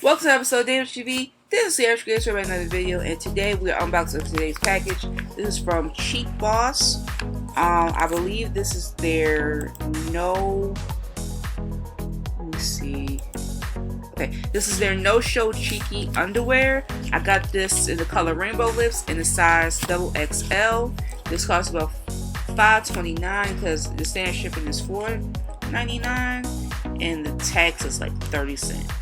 Welcome to episode of Damage TV. This is Sarah Creator with another video, and today we are unboxing today's package. This is from Cheek Boss. I believe this is their this is their No Show Cheeky underwear. I got this in the color Rainbow Lips in the size XXL. This costs about $5.29 because the standard shipping is $4.99 and the tax is like 30 cents.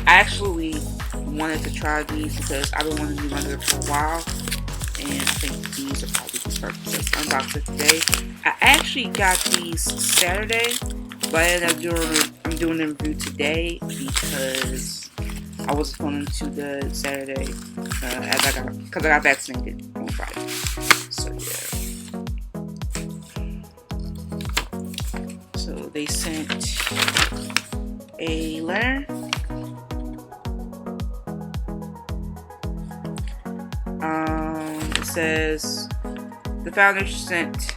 I actually wanted to try these because I've been wanting to do underwear for a while, and I think these are probably the perfect. So let's unbox it today. I actually got these Saturday, but I ended up doing the review today because I wasn't going to the Saturday because I got vaccinated on Friday. So yeah. So they sent a letter. It says the founders sent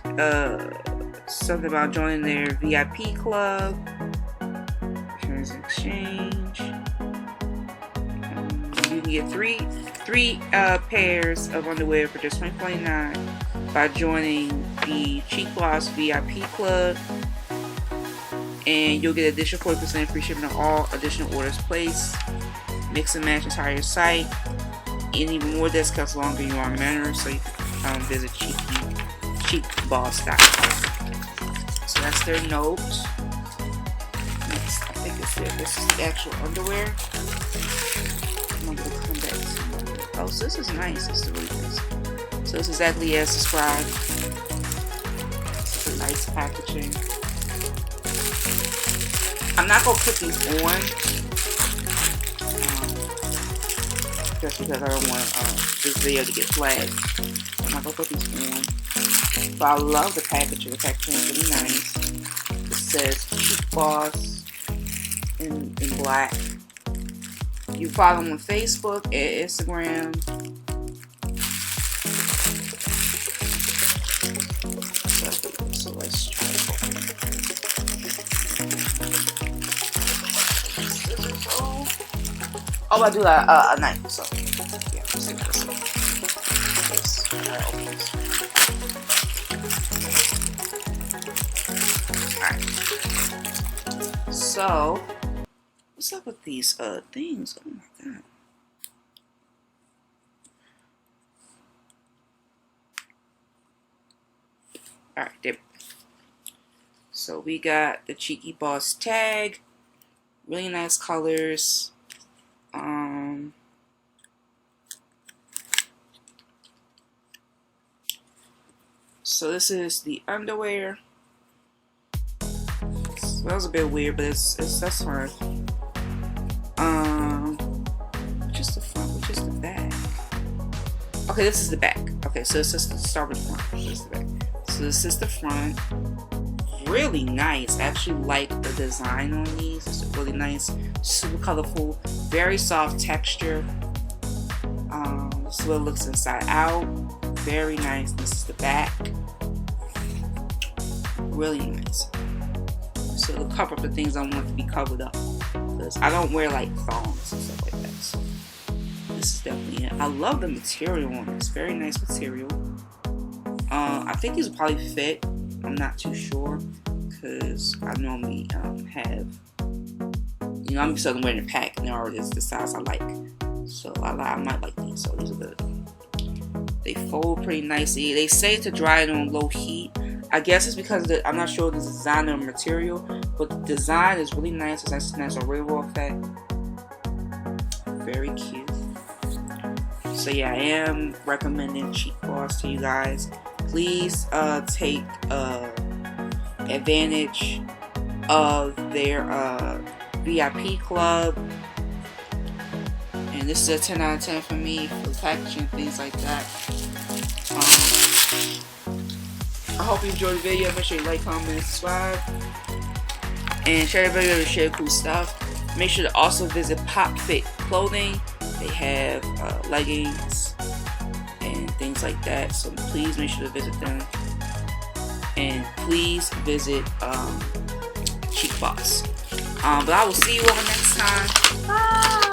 something about joining their VIP club, returns and exchange. You can get three pairs of underwear for just $20.49 by joining the Cheek Boss VIP club, and you'll get additional 40% free shipping on all additional orders placed. Mix and match entire site. And even more discounts the longer you are a member, so you can visit cheekboss.com. So that's their note. Next, I think it's there. This is the actual underwear. I'm gonna come back to oh, so this is nice. This is really nice. So it's exactly as described. This is a nice packaging. I'm not gonna put these on. Just because I don't want this video to get flagged. I'm not gonna put these on. But I love the packaging. The packaging is really nice. It says Cheek Boss in black. You follow them on Facebook and Instagram. So let's try it. Oh, I do a knife, so yeah, let's see what this is. Alright. So, what's up with these things? Oh my god. Alright, there we go. So we got the Cheeky Boss tag. Really nice colors. So this is the underwear. Smells a bit weird, but that's fine. Which is the front? Which is the back? Okay, this is the back. Okay, so this is the start with the front. This is the back. So this is the front. Really nice. I actually like the design on these. It's really nice, super colorful, very soft texture. This is what it looks inside out. Very nice. This is the back. Really nice. So it'll cover up the things I want to be covered up, because I don't wear like thongs and stuff like that. So this is definitely it. I love the material on this. Very nice material. I think these will probably fit. I'm not too sure, because I normally have, I'm used to wearing a pack and they're already the size I like. So I might like these. So these are good. They fold pretty nicely. They say to dry it on low heat. I guess it's because I'm not sure the design of the material, but the design is really nice. It's nice a rainbow effect. Very cute. So yeah, I am recommending Cheek Boss to you guys. Please take advantage of their VIP club. And this is a 10 out of 10 for me for the packaging, things like that. I hope you enjoyed the video. Make sure you like, comment, and subscribe. And share the video to share cool stuff. Make sure to also visit Pop Fit Clothing. They have leggings and things like that. So please make sure to visit them. And please visit Cheek Boss. But I will see you all next time. Bye.